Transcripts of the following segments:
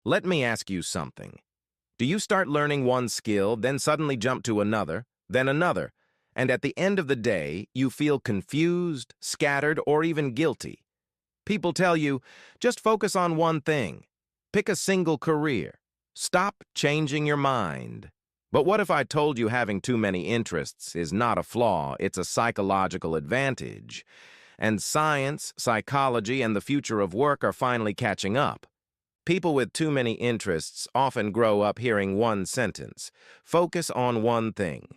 Let me ask you something. Do you start learning one skill, then suddenly jump to another, then another, and at the end of the day, you feel confused, scattered, or even guilty? People tell you, just focus on one thing. Pick a single career. Stop changing your mind. But what if I told you having too many interests is not a flaw, it's a psychological advantage? And science, psychology, and the future of work are finally catching up. People with too many interests often grow up hearing one sentence: focus on one thing.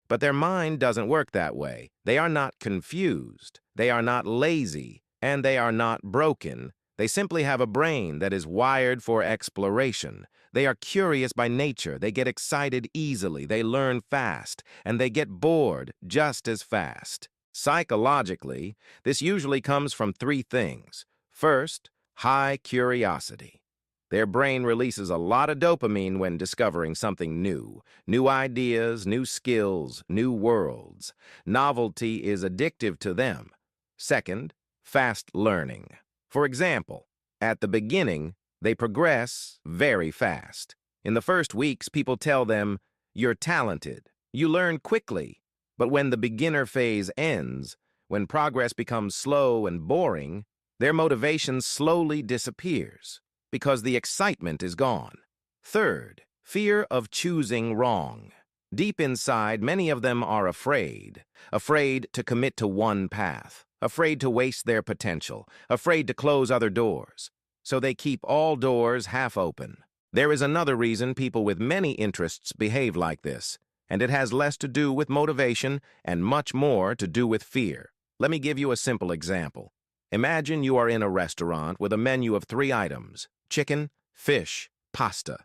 But their mind doesn't work that way. They are not confused, they are not lazy, and they are not broken. They simply have a brain that is wired for exploration. They are curious by nature, they get excited easily, they learn fast, and they get bored just as fast. Psychologically, this usually comes from three things. First, high curiosity. Their brain releases a lot of dopamine when discovering something new. New ideas, new skills, new worlds. Novelty is addictive to them. Second, fast learning. For example, at the beginning, they progress very fast. In the first weeks, people tell them, "You're talented. You learn quickly." But when the beginner phase ends, when progress becomes slow and boring, their motivation slowly disappears because the excitement is gone. Third, fear of choosing wrong. Deep inside, many of them are afraid to commit to one path, afraid to waste their potential, afraid to close other doors. So they keep all doors half open. There is another reason people with many interests behave like this, and it has less to do with motivation and much more to do with fear. Let me give you a simple example. Imagine you are in a restaurant with a menu of 3 items: chicken, fish, pasta.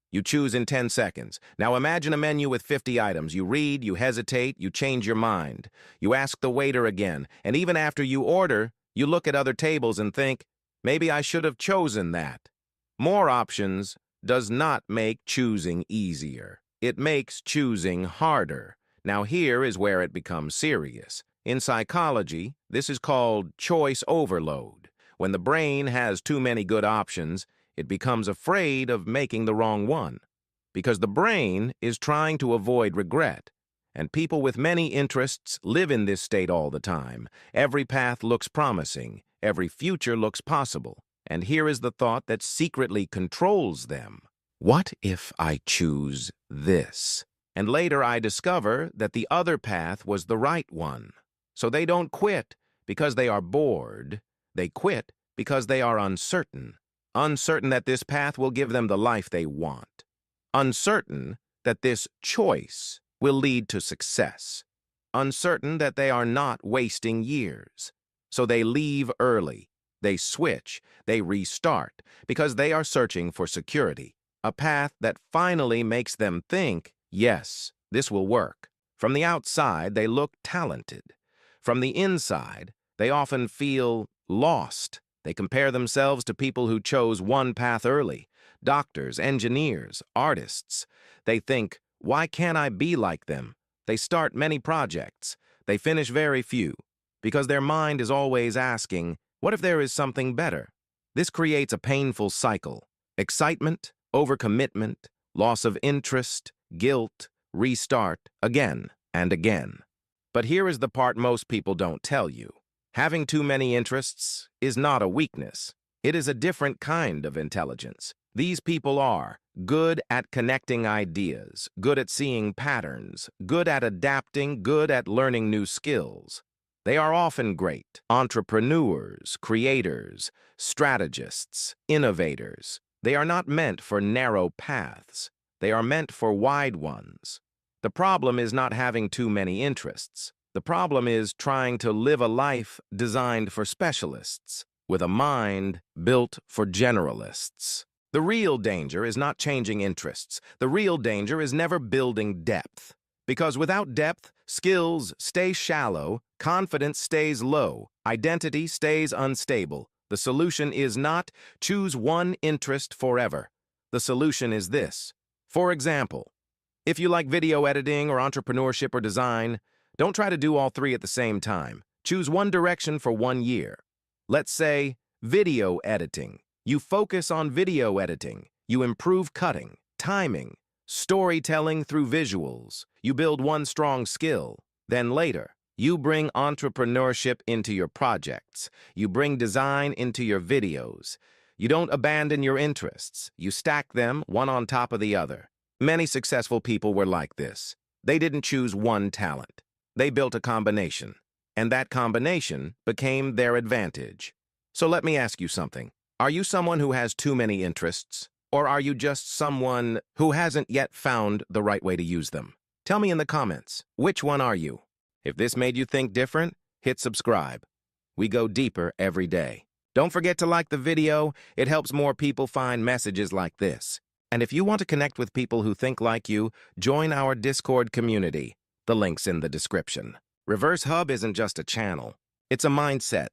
You choose in 10 seconds. Now imagine a menu with 50 items. You read, you hesitate, you change your mind. You ask the waiter again, and even after you order, you look at other tables and think, maybe I should have chosen that. More options does not make choosing easier. It makes choosing harder. Now here is where it becomes serious. In psychology, this is called choice overload. When the brain has too many good options, it becomes afraid of making the wrong one, because the brain is trying to avoid regret. And people with many interests live in this state all the time. Every path looks promising, every future looks possible. And here is the thought that secretly controls them. What if I choose this? And later I discover that the other path was the right one. So they don't quit because they are bored. They quit because they are uncertain. Uncertain that this path will give them the life they want. Uncertain that this choice will lead to success. Uncertain that they are not wasting years. So they leave early. They switch. They restart because they are searching for security. A path that finally makes them think, yes, this will work. From the outside, they look talented. From the inside, they often feel lost. They compare themselves to people who chose one path early: doctors, engineers, artists. They think, why can't I be like them? They start many projects. They finish very few, because their mind is always asking, what if there is something better? This creates a painful cycle. Excitement, overcommitment, loss of interest, guilt, restart, again and again. But here is the part most people don't tell you. Having too many interests is not a weakness. It is a different kind of intelligence. These people are good at connecting ideas, good at seeing patterns, good at adapting, good at learning new skills. They are often great entrepreneurs, creators, strategists, innovators. They are not meant for narrow paths. They are meant for wide ones. The problem is not having too many interests. The problem is trying to live a life designed for specialists, with a mind built for generalists. The real danger is not changing interests. The real danger is never building depth. Because without depth, skills stay shallow, confidence stays low, identity stays unstable. The solution is not choose one interest forever. The solution is this. For example, if you like video editing or entrepreneurship or design, don't try to do all 3 at the same time. Choose one direction for 1 year. Let's say Video editing. You focus on video editing. You improve cutting, timing, storytelling through visuals. You build one strong skill. Then later, you bring entrepreneurship into your projects. You bring design into your videos. You don't abandon your interests. You stack them one on top of the other. Many successful people were like this. They didn't choose one talent. They built a combination, and that combination became their advantage. So let me ask you something. Are you someone who has too many interests, or are you just someone who hasn't yet found the right way to use them? Tell me in the comments, which one are you? If this made you think different, hit subscribe. We go deeper every day. Don't forget to like the video. It helps more people find messages like this. And if you want to connect with people who think like you, join our Discord community. The link's in the description. Reverse Hub isn't just a channel. It's a mindset.